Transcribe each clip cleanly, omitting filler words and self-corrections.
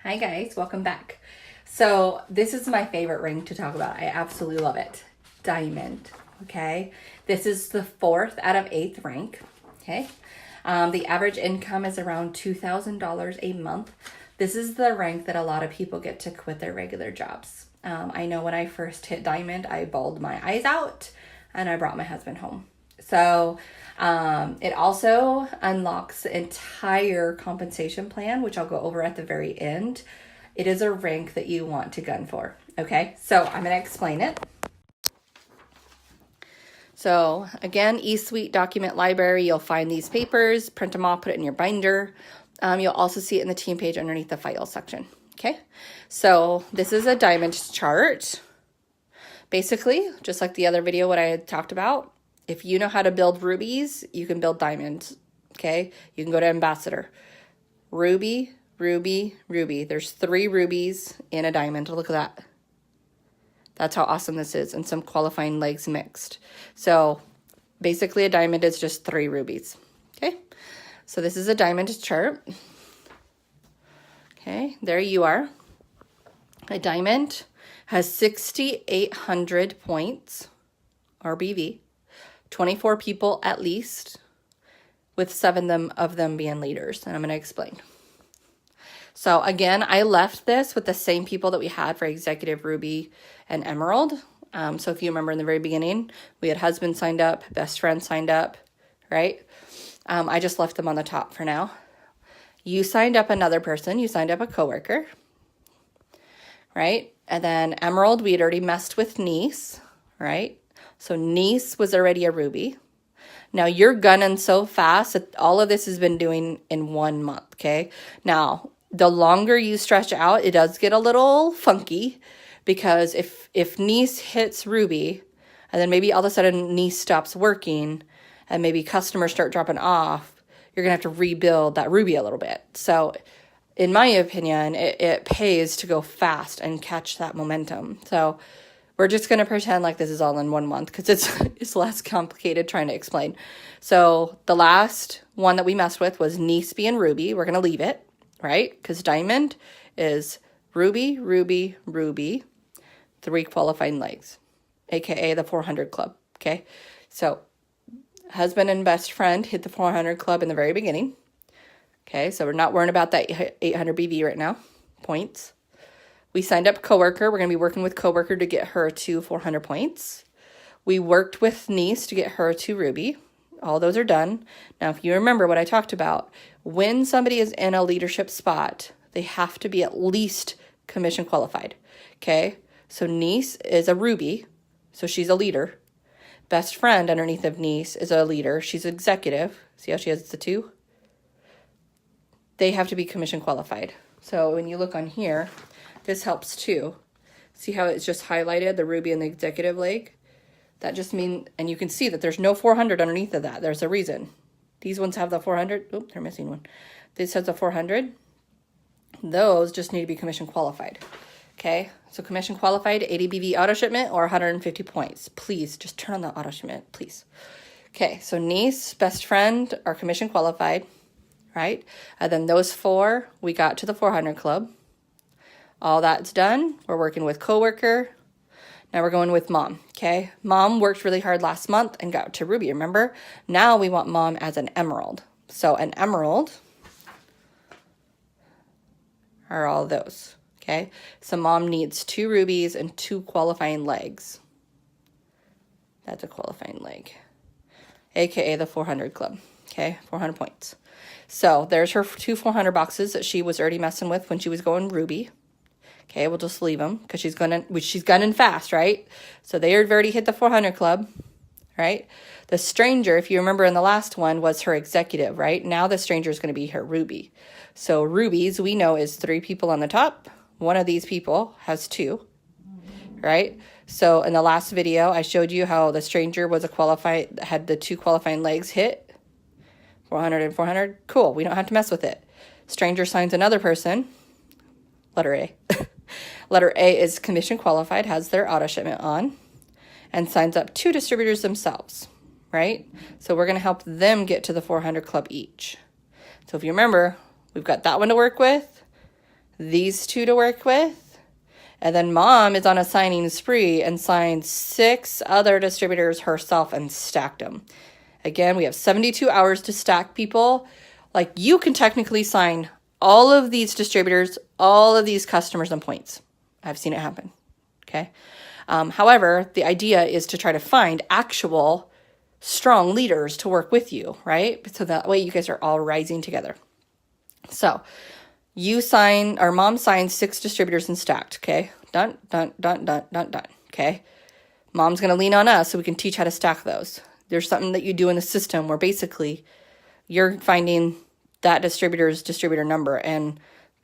Hi guys, welcome back. So this is my favorite ring to talk about. I absolutely love it. Diamond, okay? This is the 4th out of 8th rank, okay? The average income is around $2,000 a month. This is the rank that a lot of people get to quit their regular jobs. I know when I first hit diamond, I bawled my eyes out and I brought my husband home. So it also unlocks the entire compensation plan, which I'll go over at the very end. It is a rank that you want to gun for. Okay, so I'm going to explain it. So again, eSuite document library, you'll find these papers, print them off, put it in your binder. You'll also see it in the team page underneath the file section. Okay, so this is a diamond chart. Basically, just like the other video, what I had talked about, if you know how to build rubies, you can build diamonds, okay? You can go to ambassador. Ruby, ruby, ruby. There's 3 rubies in a diamond. Look at that. That's how awesome this is, and some qualifying legs mixed. So basically a diamond is just 3 rubies, okay? So this is a diamond chart. Okay, there you are. A diamond has 6,800 points, RBV. 24 people at least, with 7 of them being leaders, and I'm going to explain. So again, I left this with the same people that we had for Executive, Ruby, and Emerald. So if you remember in the very beginning, we had husband signed up, best friend signed up, right? I just left them on the top for now. You signed up another person. You signed up a coworker, right? And then Emerald, we had already messed with Niece, right? So Niece was already a ruby. Now you're gunning so fast that all of this has been doing in 1 month, okay? Now, the longer you stretch out, it does get a little funky because if Niece hits ruby and then maybe all of a sudden Niece stops working and maybe customers start dropping off, you're going to have to rebuild that ruby a little bit. So in my opinion, it pays to go fast and catch that momentum. So we're just going to pretend like this is all in 1 month because it's less complicated trying to explain. So the last one that we messed with was Niece being ruby. We're going to leave it, right? Because diamond is ruby, ruby, ruby, 3 qualifying legs, aka the 400 club, okay? So husband and best friend hit the 400 club in the very beginning. Okay, so we're not worrying about that 800 BV right now, points. We signed up coworker. We're going to be working with coworker to get her to 400 points. We worked with Niece to get her to ruby. All those are done. Now, if you remember what I talked about, when somebody is in a leadership spot, they have to be at least commission qualified. Okay, so Niece is a ruby, so she's a leader. Best friend underneath of Niece is a leader. She's executive. See how she has the 2? They have to be commission qualified. So when you look on here, this helps too. See how it's just highlighted, the ruby and the executive leg? That just means, and you can see that there's no 400 underneath of that. There's a reason. These ones have the 400. Oop, they're missing one. This has a 400. Those just need to be commission qualified. Okay, so commission qualified, 80 BV auto shipment or 150 points. Please, just turn on the auto shipment, please. Okay, so Niece, best friend are commission qualified, right? And then those 4, we got to the 400 club. All that's done. We're working with coworker. Now we're going with mom, okay? Mom worked really hard last month and got to ruby, remember? Now we want mom as an emerald. So an emerald are all those, okay? So mom needs 2 rubies and 2 qualifying legs. That's a qualifying leg, aka the 400 club, okay? 400 points. So there's her 2 400 boxes that she was already messing with when she was going ruby. Okay, we'll just leave them because she's gunning fast, right? So they have already hit the 400 club, right? The stranger, if you remember in the last one, was her executive, right? Now the stranger is going to be her ruby. So rubies, we know, is 3 people on the top. One of these people has 2, right? So in the last video, I showed you how the stranger was had the 2 qualifying legs hit. 400 and 400. Cool, we don't have to mess with it. Stranger signs another person. Letter A. Letter A is commission qualified, has their auto shipment on, and signs up 2 distributors themselves, right? So we're going to help them get to the 400 club each. So if you remember, we've got that one to work with, these two to work with. And then mom is on a signing spree and signed 6 other distributors herself and stacked them. Again, we have 72 hours to stack people. Like, you can technically sign all of these distributors, all of these customers and points. I've seen it happen. Okay. However, the idea is to try to find actual strong leaders to work with you, right? So that way you guys are all rising together. So mom signed 6 distributors and stacked. Okay. Done. Okay. Mom's going to lean on us so we can teach how to stack those. There's something that you do in the system where basically you're finding that distributor's distributor number and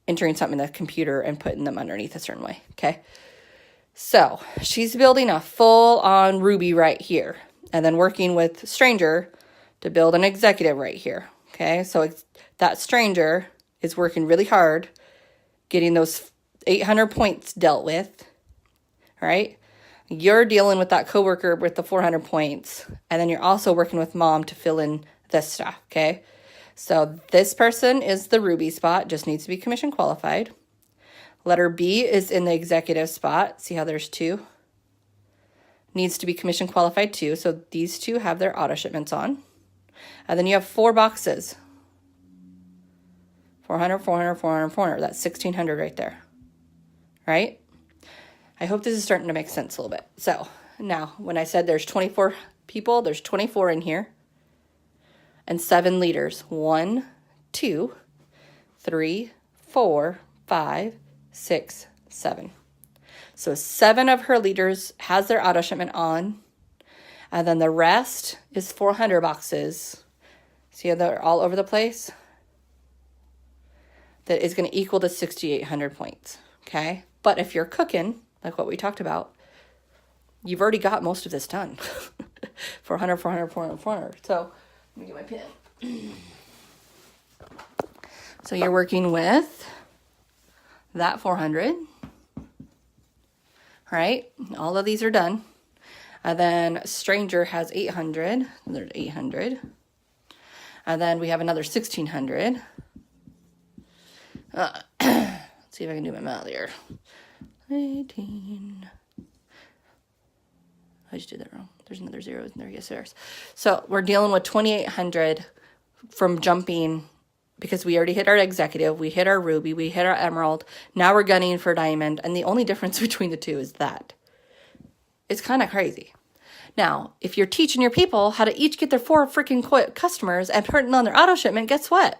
entering something in the computer and putting them underneath a certain way. Okay. So she's building a full-on Ruby right here and then working with Stranger to build an executive right here. Okay. So that Stranger is working really hard getting those 800 points dealt with, right? You're dealing with that coworker with the 400 points, and then you're also working with mom to fill in this stuff, okay? So this person is the Ruby spot, just needs to be commission qualified. Letter B is in the executive spot. See how there's 2? Needs to be commission qualified too. So these 2 have their auto shipments on. And then you have 4 boxes. 400, 400, 400, 400. That's 1,600 right there, right? I hope this is starting to make sense a little bit. So now when I said there's 24 people, there's 24 in here. And 7 leaders. 1, 2, 3, 4, 5, 6, 7. So 7 of her leaders has their auto shipment on. And then the rest is 400 boxes. See how they're all over the place? That is going to equal the 6,800 points. Okay. But if you're cooking, like what we talked about, you've already got most of this done. 400, 400, 400, 400. So let me get my pen. So you're working with that 400, right? All of these are done. And then Stranger has 800. There's 800. And then we have another 1,600. Let's see if I can do my math here. 18. I just did that wrong. There's another 0 in there. Yes, there's. So we're dealing with 2,800 from jumping because we already hit our executive. We hit our Ruby. We hit our Emerald. Now we're gunning for Diamond. And the only difference between the 2 is that. It's kind of crazy. Now, if you're teaching your people how to each get their 4 freaking customers and putting on their auto shipment, guess what?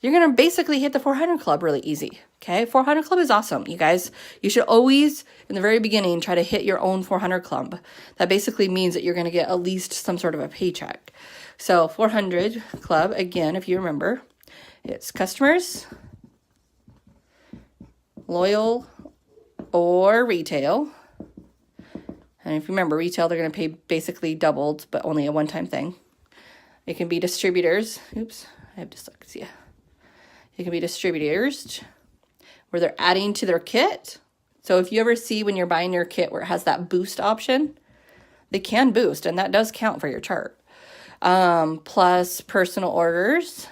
You're going to basically hit the 400 club really easy. Okay. 400 club is awesome. You guys, you should always, in the very beginning, try to hit your own 400 club. That basically means that you're going to get at least some sort of a paycheck. So 400 club, again, if you remember, it's customers, loyal, or retail. And if you remember, retail, they're going to pay basically doubled, but only a one-time thing. It can be distributors. Oops, I have dyslexia. It can be distributors where they're adding to their kit. So if you ever see when you're buying your kit where it has that boost option, they can boost, and that does count for your chart. Plus personal orders,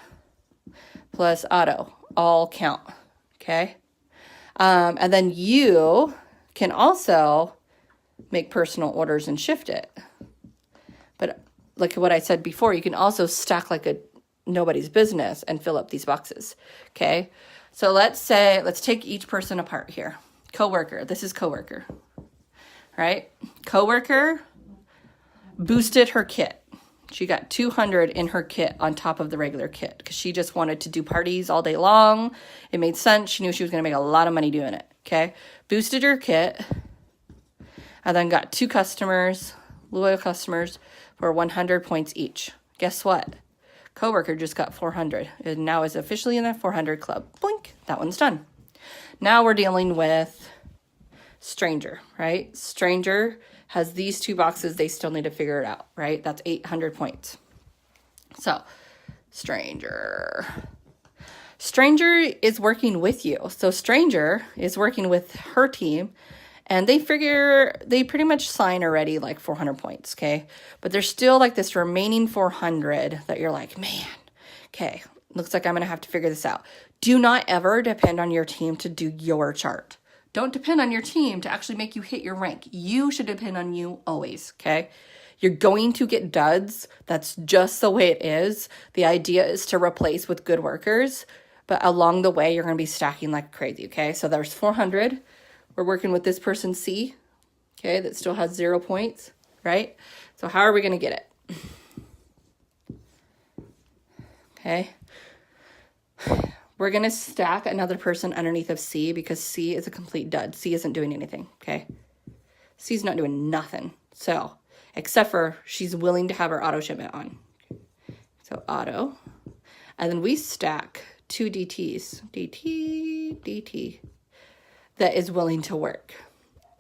plus auto, all count, okay? And then you can also make personal orders and shift it. But like what I said before, you can also stack like a nobody's business and fill up these boxes. Okay. So let's take each person apart here. Coworker. This is coworker, right? Coworker boosted her kit. She got 200 in her kit on top of the regular kit because she just wanted to do parties all day long. It made sense. She knew she was going to make a lot of money doing it. Okay. Boosted her kit and then got 2 customers, loyal customers for 100 points each. Guess what? Coworker just got 400 and now is officially in the 400 club. Blink, that one's done. Now we're dealing with Stranger, right? Stranger has these 2 boxes. They still need to figure it out, right? That's 800 points. So Stranger is working with you. So Stranger is working with her team. And they pretty much sign already like 400 points, okay? But there's still like this remaining 400 that you're like, man, okay, looks like I'm going to have to figure this out. Do not ever depend on your team to do your chart. Don't depend on your team to actually make you hit your rank. You should depend on you always, okay? You're going to get duds. That's just the way it is. The idea is to replace with good workers, but along the way, you're going to be stacking like crazy, okay? So there's 400. We're working with this person C, okay, that still has 0 points, right? So how are we going to get it? Okay. We're going to stack another person underneath of C because C is a complete dud. C isn't doing anything, okay? C's not doing nothing. So, except for she's willing to have her auto shipment on. So, auto. And then we stack 2 DTs. DT, DT. That is willing to work.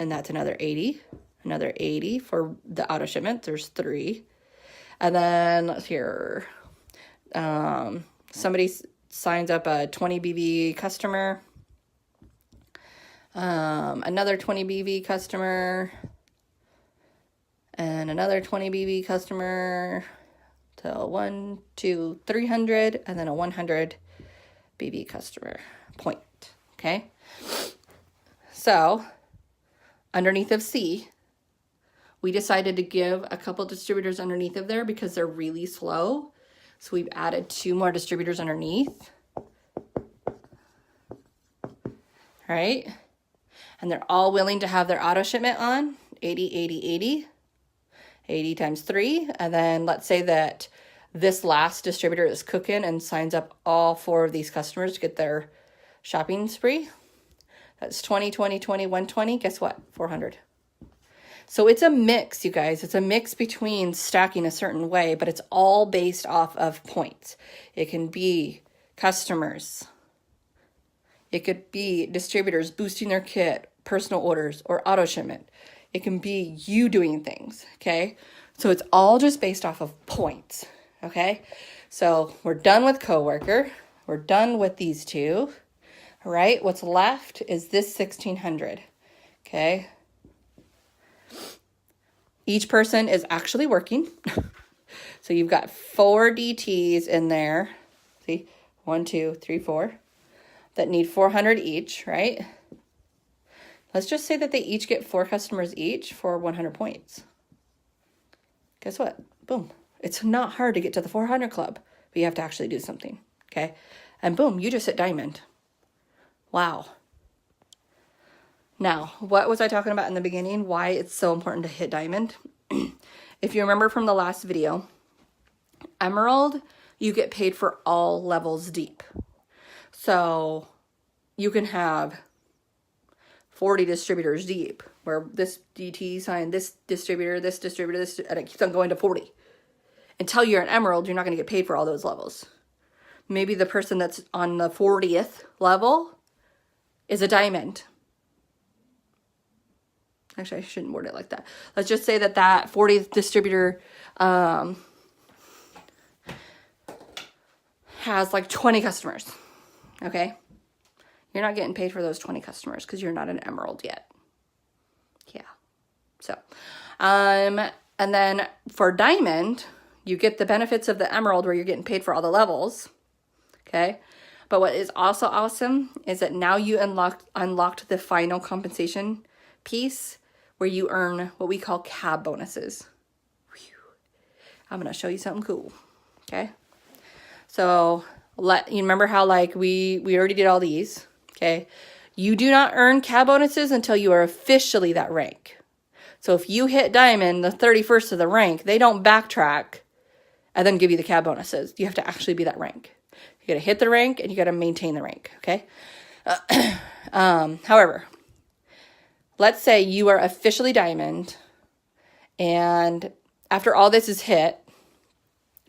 And that's another 80. Another 80 for the auto shipment. There's 3. And then, let's hear. Somebody signs up a 20 BV customer, another 20 BV customer, and another 20 BV customer, so 1, 2, 300, and then a 100 BV customer point, okay? So, underneath of C, we decided to give a couple distributors underneath of there because they're really slow. So we've added 2 more distributors underneath. Right? And they're all willing to have their auto shipment on. 80, 80, 80. 80 times 3. And then let's say that this last distributor is cooking and signs up all 4 of these customers to get their shopping spree. That's 20, 20, 20, 120. Guess what? 400. So it's a mix, you guys. It's a mix between stacking a certain way, but it's all based off of points. It can be customers. It could be distributors boosting their kit, personal orders, or auto shipment. It can be you doing things, okay? So it's all just based off of points, okay? So we're done with coworker. We're done with these 2, all right? What's left is this 1,600, okay? Each person is actually working. So you've got 4 DTs in there. See, 1, 2, 3, 4 that need 400 each, right? Let's just say that they each get 4 customers each for 100 points. Guess what? Boom. It's not hard to get to the 400 club, but you have to actually do something, okay? And boom, you just hit diamond. Wow. Now, what was I talking about in the beginning? Why it's so important to hit diamond? If you remember from the last video, emerald, you get paid for all levels deep. So you can have 40 distributors deep, where this DT signed this distributor, and it keeps on going to 40. Until you're an emerald, you're not going to get paid for all those levels. Maybe the person that's on the 40th level is a diamond. Actually, I shouldn't word it like that. Let's just say that that 40th distributor has like 20 customers, okay? You're not getting paid for those 20 customers because you're not an emerald yet. Yeah. So, and then for diamond, you get the benefits of the emerald where you're getting paid for all the levels, okay? But what is also awesome is that now you unlocked the final compensation piece where you earn what we call cab bonuses. Whew. I'm going to show you something cool, okay? So you remember how like we already did all these, okay? You do not earn cab bonuses until you are officially that rank. So if you hit diamond, the 31st of the rank, they don't backtrack and then give you the cab bonuses. You have to actually be that rank. You got to hit the rank and you got to maintain the rank, okay? However, let's say you are officially diamond and after all this is hit,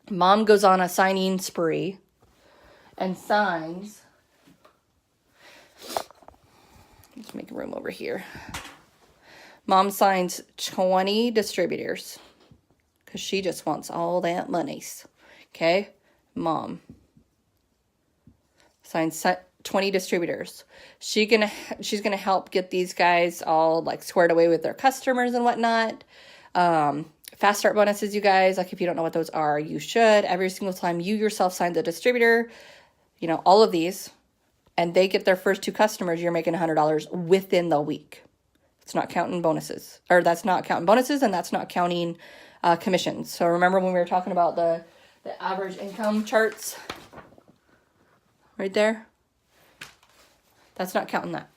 mom goes on a signing spree and signs. Let's make room over here. Mom signs 20 distributors because she just wants all that monies. Okay? Mom signs 20 distributors. She's gonna help get these guys all like squared away with their customers and whatnot. Fast start bonuses, you guys. Like if you don't know what those are, you should. Every single time you yourself sign the distributor, you know, all of these. and they get their first 2 customers, you're making $100 within the week. It's not counting bonuses, or that's not counting bonuses, and that's not counting commissions. So remember when we were talking about the average income charts right there? That's not counting that.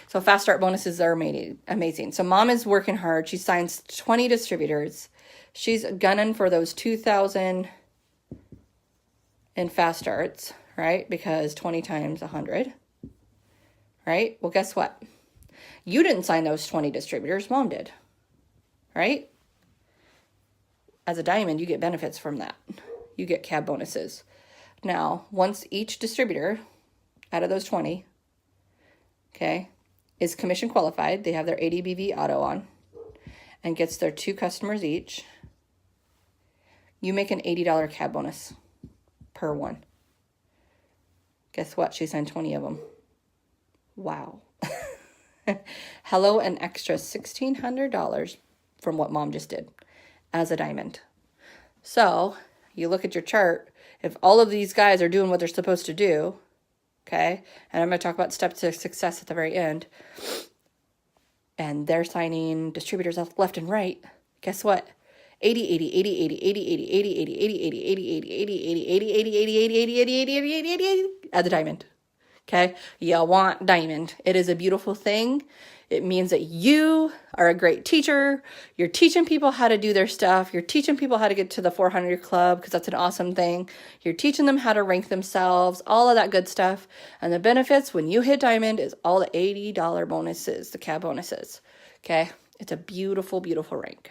So fast start bonuses are amazing. So mom is working hard. She signs 20 distributors. She's gunning for those 2,000 in fast starts, right? Because 20 times 100, right? Well, guess what? You didn't sign those 20 distributors. Mom did, right? As a diamond, you get benefits from that. You get CAB bonuses. Now, once each distributor out of those 20, okay, is commission qualified, they have their ADBV auto on, and gets their 2 customers each, you make an $80 CAB bonus per one. Guess what? She signed 20 of them. Wow. Hello, an extra $1,600 from what mom just did as a diamond. So you look at your chart. If all of these guys are doing what they're supposed to do, okay, and I'm going to talk about steps to success at the very end, and they're signing distributors left and right, guess what? 80, 80, 80, 80, 80, 80, 80, 80, 80, 80, 80, 80, 80, 80, 80, 80, 80, 80, 80, 80, 80, 80, 80, 80, at the diamond. Okay, you want diamond. It is a beautiful thing. It means that you are a great teacher. You're teaching people how to do their stuff. You're teaching people how to get to the 400 club because that's an awesome thing. You're teaching them how to rank themselves, all of that good stuff. And the benefits when you hit diamond is all the $80 bonuses, the CAB bonuses. Okay, it's a beautiful, beautiful rank.